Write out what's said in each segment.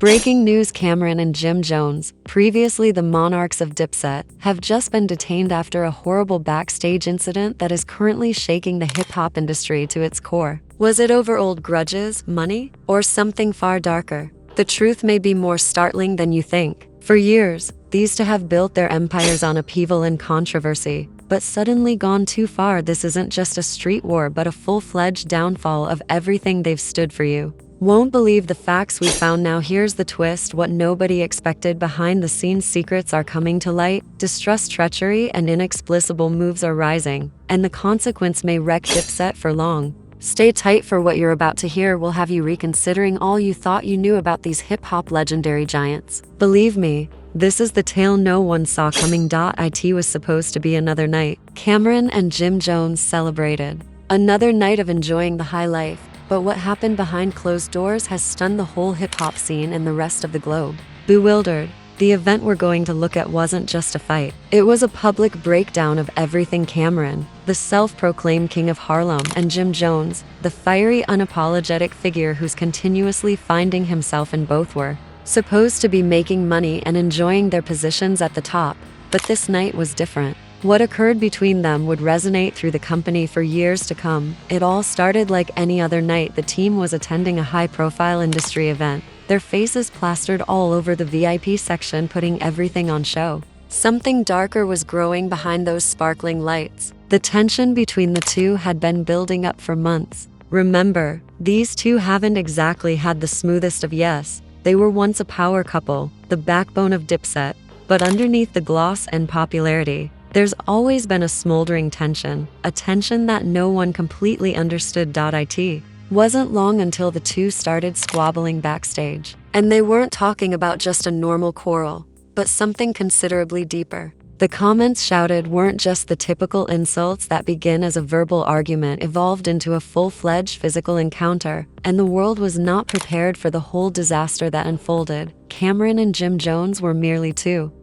Breaking news: Camron and Jim Jones, previously the monarchs of Dipset, have just been detained after a horrible backstage incident that is currently shaking the hip-hop industry to its core. Was it over old grudges, money, or something far darker? The truth may be more startling than you think. For years, these two have built their empires on upheaval and controversy, but suddenly gone too far. This isn't just a street war but a full-fledged downfall of everything they've stood for. You won't believe the facts we found. Now here's the twist: what nobody expected. Behind the scenes secrets are coming to light, distrust, treachery, and inexplicable moves are rising, and the consequence may wreck Dipset for long. Stay tight, for what you're about to hear will have you reconsidering all you thought you knew about these hip-hop legendary giants. Believe me, this is the tale no one saw coming. It was supposed to be another night. Camron and Jim Jones celebrated. Another night of enjoying the high life. But what happened behind closed doors has stunned the whole hip-hop scene and the rest of the globe. Bewildered, the event we're going to look at wasn't just a fight. It was a public breakdown of everything. Camron, the self-proclaimed king of Harlem, and Jim Jones, the fiery, unapologetic figure who's continuously finding himself in both, were supposed to be making money and enjoying their positions at the top. But this night was different. What occurred between them would resonate through the company for years to come. It all started like any other night. The team was attending a high-profile industry event, their faces plastered all over the VIP section, putting everything on show. Something darker was growing behind those sparkling lights. The tension between the two had been building up for months. Remember, these two haven't exactly had the smoothest of yes. They were once a power couple, the backbone of Dipset. But underneath the gloss and popularity, there's always been a smoldering tension, a tension that no one completely understood. It wasn't long until the two started squabbling backstage. And they weren't talking about just a normal quarrel, but something considerably deeper. The comments shouted weren't just the typical insults that begin as a verbal argument, evolved into a full-fledged physical encounter, and the world was not prepared for the whole disaster that unfolded. Camron and Jim Jones were merely two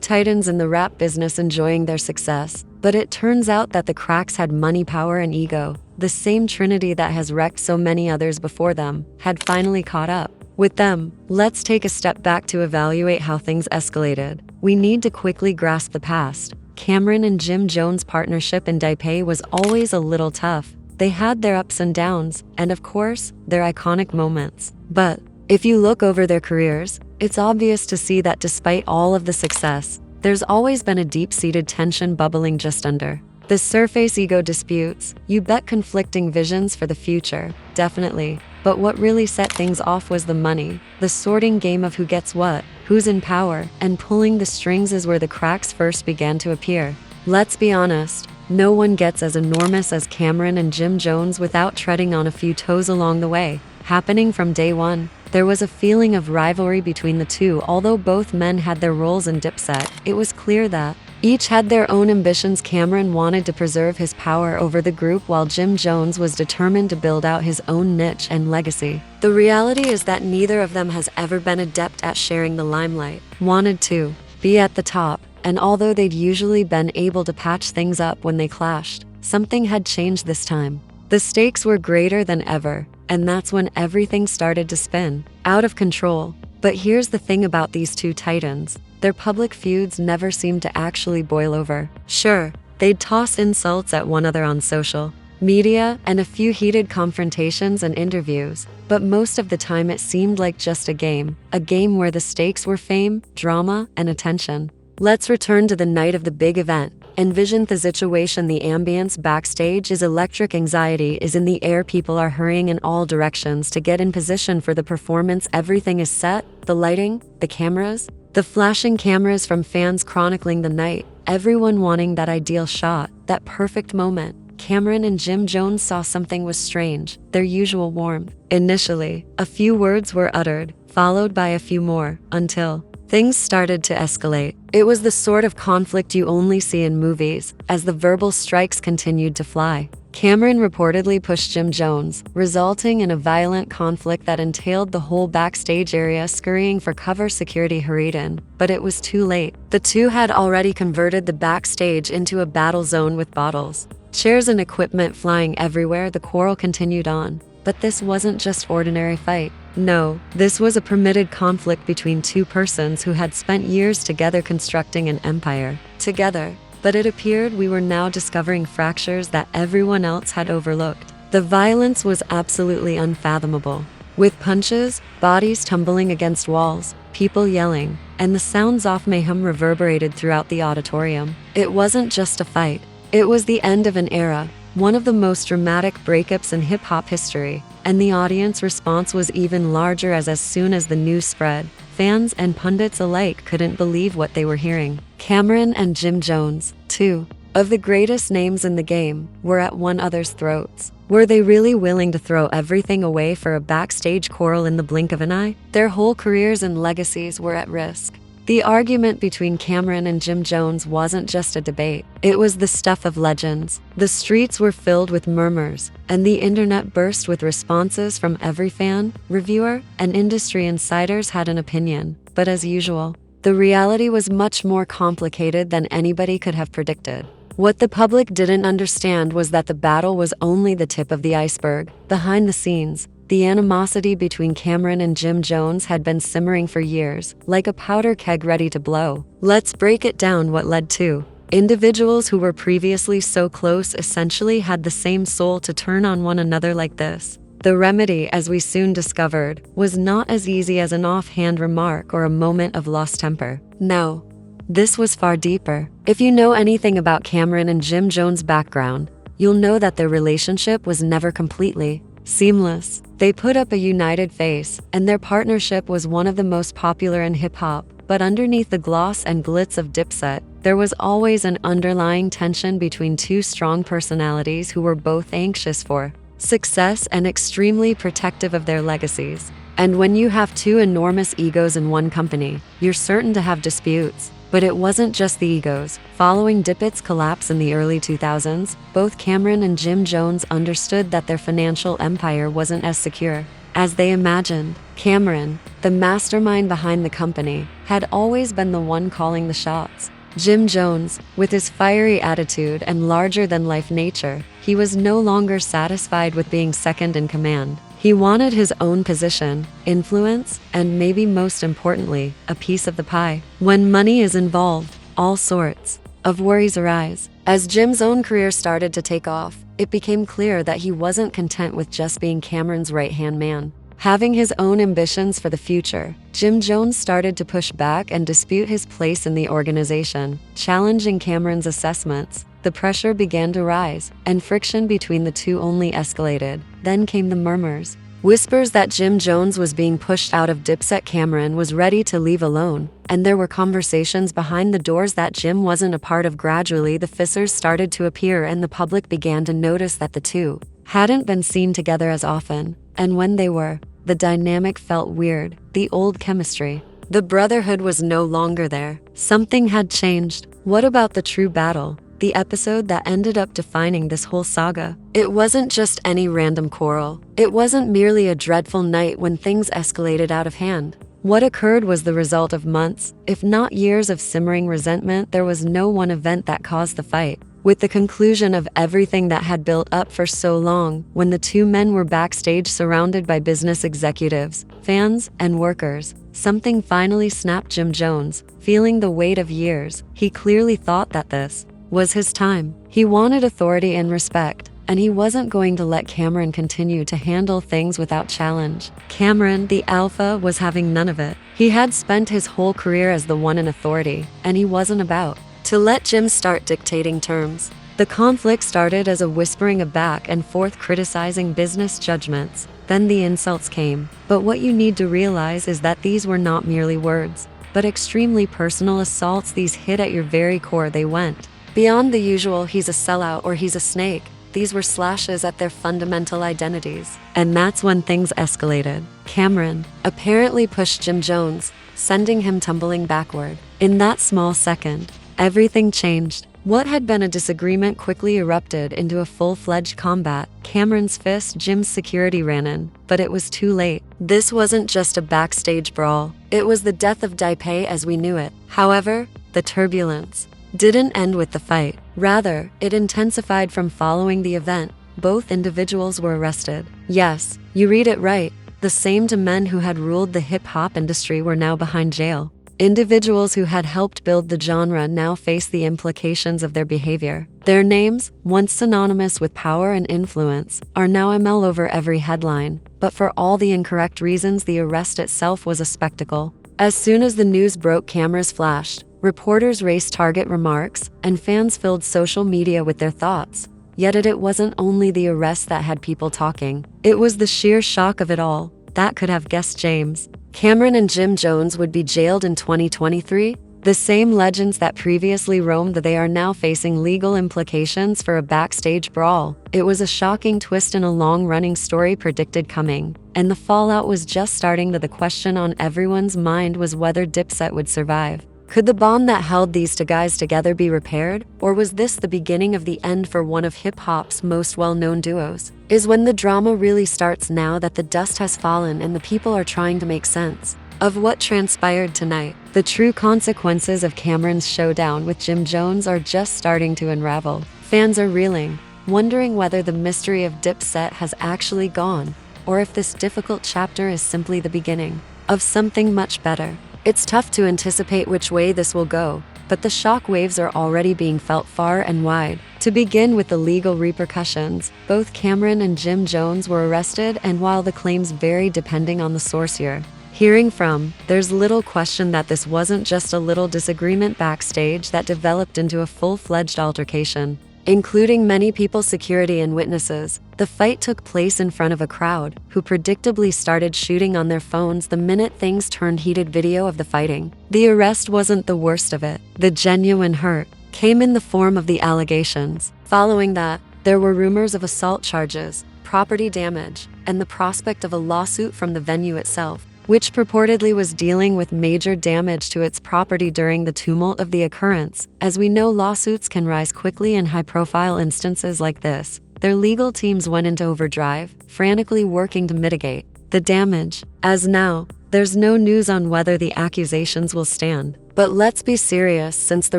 titans in the rap business enjoying their success. But it turns out that the cracks had money, power, and ego. The same trinity that has wrecked so many others before them had finally caught up with them. Let's take a step back to evaluate how things escalated. We need to quickly grasp the past. Camron and Jim Jones' partnership in Dipset was always a little tough. They had their ups and downs, and of course, their iconic moments. But if you look over their careers, it's obvious to see that despite all of the success, there's always been a deep-seated tension bubbling just under the surface. Ego disputes, you bet, conflicting visions for the future, definitely. But what really set things off was the money. The sorting game of who gets what, who's in power, and pulling the strings is where the cracks first began to appear. Let's be honest, no one gets as enormous as Camron and Jim Jones without treading on a few toes along the way. Happening from day one, there was a feeling of rivalry between the two. Although both men had their roles in Dipset, it was clear that each had their own ambitions. Camron wanted to preserve his power over the group, while Jim Jones was determined to build out his own niche and legacy. The reality is that neither of them has ever been adept at sharing the limelight, wanted to be at the top, and although they'd usually been able to patch things up when they clashed, something had changed this time. The stakes were greater than ever, and that's when everything started to spin out of control. But here's the thing about these two titans: their public feuds never seemed to actually boil over. Sure, they'd toss insults at one another on social media and a few heated confrontations and interviews, but most of the time it seemed like just a game where the stakes were fame, drama, and attention. Let's return to the night of the big event. Envision the situation. The ambience backstage is electric. Anxiety is in the air. People are hurrying in all directions to get in position for the performance. Everything is set: the lighting, the cameras, the flashing cameras from fans chronicling the night, everyone wanting that ideal shot, that perfect moment. Camron and Jim Jones saw something was strange: their usual warmth. Initially, a few words were uttered, followed by a few more, until things started to escalate. It was the sort of conflict you only see in movies. As the verbal strikes continued to fly, Camron reportedly pushed Jim Jones, resulting in a violent conflict that entailed the whole backstage area scurrying for cover. Security hurried in, but it was too late. The two had already converted the backstage into a battle zone with bottles, chairs, and equipment flying everywhere. The quarrel continued on, but this wasn't just ordinary fight. No, this was a permitted conflict between two persons who had spent years together constructing an empire together. But it appeared we were now discovering fractures that everyone else had overlooked. The violence was absolutely unfathomable. With punches, bodies tumbling against walls, people yelling, and the sounds-off mayhem reverberated throughout the auditorium. It wasn't just a fight. It was the end of an era, one of the most dramatic breakups in hip-hop history, and the audience response was even larger as soon as the news spread, fans and pundits alike couldn't believe what they were hearing. Camron and Jim Jones, two of the greatest names in the game, were at one another's throats. Were they really willing to throw everything away for a backstage quarrel in the blink of an eye? Their whole careers and legacies were at risk. The argument between Camron and Jim Jones wasn't just a debate. It was the stuff of legends. The streets were filled with murmurs, and the internet burst with responses from every fan, reviewer, and industry insiders had an opinion. But as usual, the reality was much more complicated than anybody could have predicted. What the public didn't understand was that the battle was only the tip of the iceberg. Behind the scenes, the animosity between Camron and Jim Jones had been simmering for years, like a powder keg ready to blow. Let's break it down. What led to. Individuals who were previously so close essentially had the same soul to turn on one another like this. The remedy, as we soon discovered, was not as easy as an offhand remark or a moment of lost temper. No. This was far deeper. If you know anything about Camron and Jim Jones' background, you'll know that their relationship was never completely seamless. They put up a united face, and their partnership was one of the most popular in hip-hop. But underneath the gloss and glitz of Dipset, there was always an underlying tension between two strong personalities who were both anxious for success and extremely protective of their legacies. And when you have two enormous egos in one company, you're certain to have disputes. But it wasn't just the egos. Following Dipset's collapse in the early 2000s, both Camron and Jim Jones understood that their financial empire wasn't as secure as they imagined. Camron, the mastermind behind the company, had always been the one calling the shots. Jim Jones, with his fiery attitude and larger-than-life nature, he was no longer satisfied with being second in command. He wanted his own position, influence, and maybe most importantly, a piece of the pie. When money is involved, all sorts of worries arise. As Jim's own career started to take off, it became clear that he wasn't content with just being Camron's right-hand man. Having his own ambitions for the future, Jim Jones started to push back and dispute his place in the organization, challenging Camron's assessments. The pressure began to rise, and friction between the two only escalated. Then came the murmurs. Whispers that Jim Jones was being pushed out of Dipset. Camron was ready to leave alone, and there were conversations behind the doors that Jim wasn't a part of. Gradually, the fissures started to appear, and the public began to notice that the two hadn't been seen together as often. And when they were, the dynamic felt weird. The old chemistry, the brotherhood was no longer there. Something had changed. What about the true battle? The episode that ended up defining this whole saga. It wasn't just any random quarrel. It wasn't merely a dreadful night when things escalated out of hand. What occurred was the result of months, if not years, of simmering resentment. There was no one event that caused the fight. With the conclusion of everything that had built up for so long, when the two men were backstage surrounded by business executives, fans, and workers, something finally snapped. Jim Jones, feeling the weight of years, he clearly thought that this was his time. He wanted authority and respect, and he wasn't going to let Camron continue to handle things without challenge. Camron, the alpha, was having none of it. He had spent his whole career as the one in authority, and he wasn't about to let Jim start dictating terms. The conflict started as a whispering of back and forth criticizing business judgments. Then the insults came. But what you need to realize is that these were not merely words, but extremely personal assaults. These hit at your very core. They went beyond the usual "he's a sellout" or "he's a snake." These were slashes at their fundamental identities. And that's when things escalated. Camron apparently pushed Jim Jones, sending him tumbling backward. In that small second, everything changed. What had been a disagreement quickly erupted into a full-fledged combat. Camron's fist, Jim's security ran in, but it was too late. This wasn't just a backstage brawl. It was the death of Dipset as we knew it. However, the turbulence didn't end with the fight. Rather, it intensified from following the event. Both individuals were arrested. Yes, you read it right. The same two men who had ruled the hip-hop industry were now behind jail. Individuals who had helped build the genre now face the implications of their behavior. Their names, once synonymous with power and influence, are now ML over every headline. But for all the incorrect reasons, the arrest itself was a spectacle. As soon as the news broke, cameras flashed, reporters raced target remarks, and fans filled social media with their thoughts. Yet it wasn't only the arrest that had people talking. It was the sheer shock of it all. That could have guessed James. Camron and Jim Jones would be jailed in 2023. The same legends that previously roamed, they are now facing legal implications for a backstage brawl. It was a shocking twist in a long-running story predicted coming, and the fallout was just starting. The question on everyone's mind was whether Dipset would survive. Could the bond that held these two guys together be repaired, or was this the beginning of the end for one of hip-hop's most well-known duos? Is when the drama really starts, now that the dust has fallen and the people are trying to make sense of what transpired tonight. The true consequences of Camron's showdown with Jim Jones are just starting to unravel. Fans are reeling, wondering whether the mystery of Dipset has actually gone, or if this difficult chapter is simply the beginning of something much better. It's tough to anticipate which way this will go, but the shock waves are already being felt far and wide. To begin with the legal repercussions, both Camron and Jim Jones were arrested, and while the claims vary depending on the source you're hearing from, there's little question that this wasn't just a little disagreement backstage that developed into a full-fledged altercation, including many people, security, and witnesses. The fight took place in front of a crowd, who predictably started shooting on their phones the minute things turned heated. Video of the fighting. The arrest wasn't the worst of it. The genuine hurt came in the form of the allegations. Following that, there were rumors of assault charges, property damage, and the prospect of a lawsuit from the venue itself, which purportedly was dealing with major damage to its property during the tumult of the occurrence. As we know, lawsuits can rise quickly in high-profile instances like this. Their legal teams went into overdrive, frantically working to mitigate the damage. As now, there's no news on whether the accusations will stand. But let's be serious, since the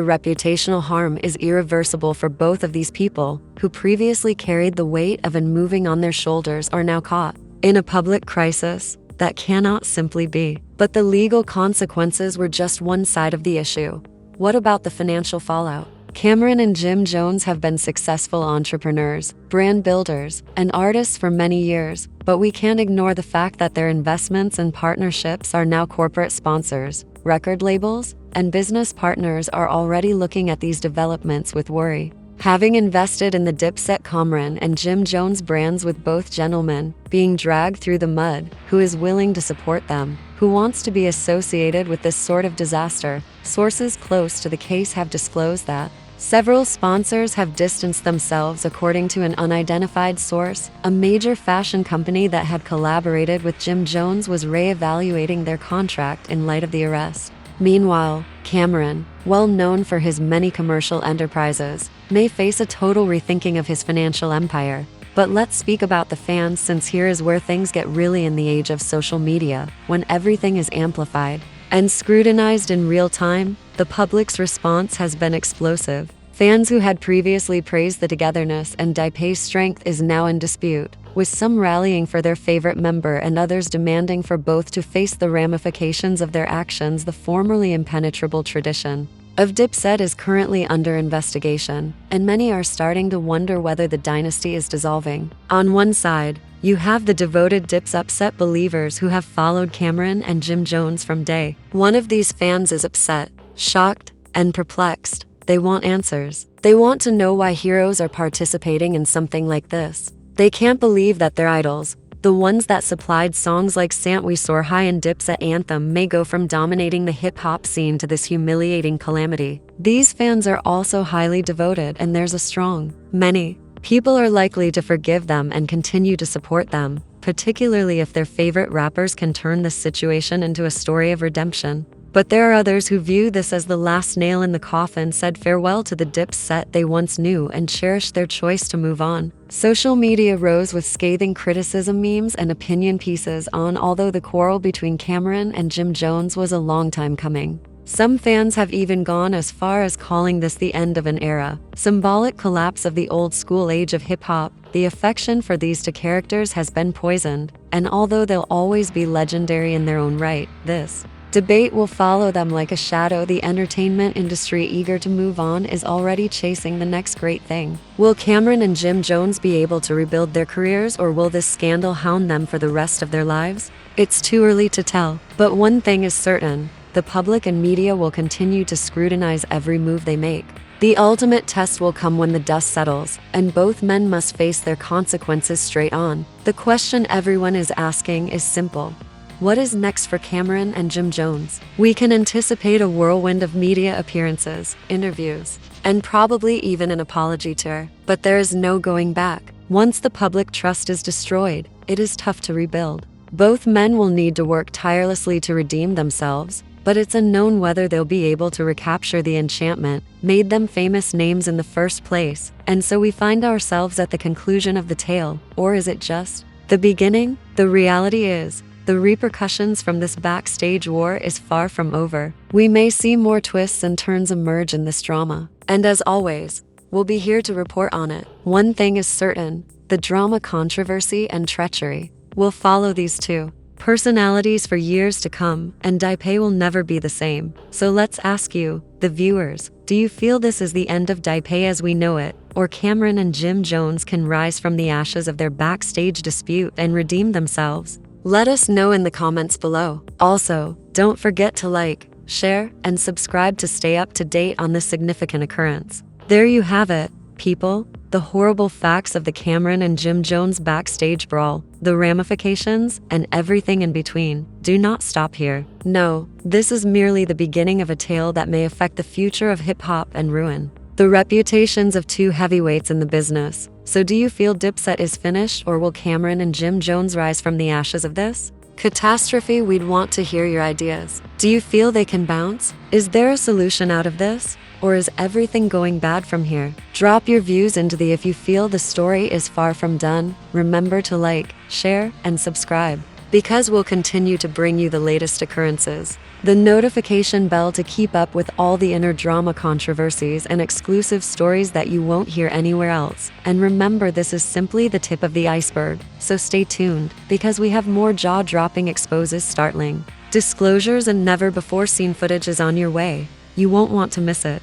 reputational harm is irreversible for both of these people, who previously carried the weight of and moving on their shoulders, are now caught in a public crisis that cannot simply be. But the legal consequences were just one side of the issue. What about the financial fallout? Camron and Jim Jones have been successful entrepreneurs, brand builders, and artists for many years, but we can't ignore the fact that their investments and partnerships are now corporate sponsors. Record labels and business partners are already looking at these developments with worry. Having invested in the Dipset, Camron, and Jim Jones brands, with both gentlemen being dragged through the mud, who is willing to support them? Who wants to be associated with this sort of disaster? Sources close to the case have disclosed that several sponsors have distanced themselves. According to an unidentified source, a major fashion company that had collaborated with Jim Jones was re-evaluating their contract in light of the arrest. Meanwhile, Camron, well known for his many commercial enterprises, may face a total rethinking of his financial empire. But let's speak about the fans, since here is where things get really in the age of social media, when everything is amplified and scrutinized in real time. The public's response has been explosive. Fans who had previously praised the togetherness and Dipset's strength is now in dispute, with some rallying for their favorite member and others demanding for both to face the ramifications of their actions. The formerly impenetrable tradition of Dipset is currently under investigation, and many are starting to wonder whether the dynasty is dissolving. On one side, you have the devoted Dipset believers who have followed Camron and Jim Jones from day one. Of these fans is upset, shocked, and perplexed. They want answers. They want to know why heroes are participating in something like this. They can't believe that their idols, the ones that supplied songs like Sant We Soar High and Dipset anthem, may go from dominating the hip-hop scene to this humiliating calamity. These fans are also highly devoted, and there's a strong many people are likely to forgive them and continue to support them, particularly if their favorite rappers can turn this situation into a story of redemption. But there are others who view this as the last nail in the coffin, said farewell to the Dipset they once knew, and cherished their choice to move on. Social media rose with scathing criticism, memes, and opinion pieces on although the quarrel between Camron and Jim Jones was a long time coming. Some fans have even gone as far as calling this the end of an era, symbolic collapse of the old school age of hip-hop. the affection for these two characters has been poisoned, and although they'll always be legendary in their own right, this debate will follow them like a shadow. The entertainment industry, eager to move on, is already chasing the next great thing. Will Camron and Jim Jones be able to rebuild their careers, or will this scandal hound them for the rest of their lives? It's too early to tell, but one thing is certain: the public and media will continue to scrutinize every move they make. The ultimate test will come when the dust settles, and both men must face their consequences straight on. The question everyone is asking is simple: what is next for Camron and Jim Jones? We can anticipate a whirlwind of media appearances, interviews, and probably even an apology tour. But there is no going back. Once the public trust is destroyed, it is tough to rebuild. Both men will need to work tirelessly to redeem themselves, but it's unknown whether they'll be able to recapture the enchantment made them famous names in the first place. And so we find ourselves at the conclusion of the tale, or is it just the beginning? The reality is, the repercussions from this backstage war is far from over. We may see more twists and turns emerge in this drama. And as always, we'll be here to report on it. One thing is certain: the drama, controversy, and treachery will follow these two personalities for years to come, and Dipay will never be the same. So let's ask you, the viewers, do you feel this is the end of Dipay as we know it, or Camron and Jim Jones can rise from the ashes of their backstage dispute and redeem themselves? Let us know in the comments below. Also, don't forget to like, share, and subscribe to stay up to date on this significant occurrence. There you have it, people. The horrible facts of the Camron and Jim Jones backstage brawl, the ramifications, and everything in between. Do not stop here. No, this is merely the beginning of a tale that may affect the future of hip-hop and ruin the reputations of two heavyweights in the business. So do you feel Dipset is finished, or will Camron and Jim Jones rise from the ashes of this catastrophe? We'd want to hear your ideas. Do you feel they can bounce? Is there a solution out of this? Or is everything going bad from here? Drop your views into the. If you feel the story is far from done, remember to like, share, and subscribe, because we'll continue to bring you the latest occurrences. The notification bell to keep up with all the inner drama, controversies, and exclusive stories that you won't hear anywhere else. And remember, this is simply the tip of the iceberg, so stay tuned, because we have more jaw-dropping exposes, startling disclosures, and never-before-seen footage is on your way. You won't want to miss it.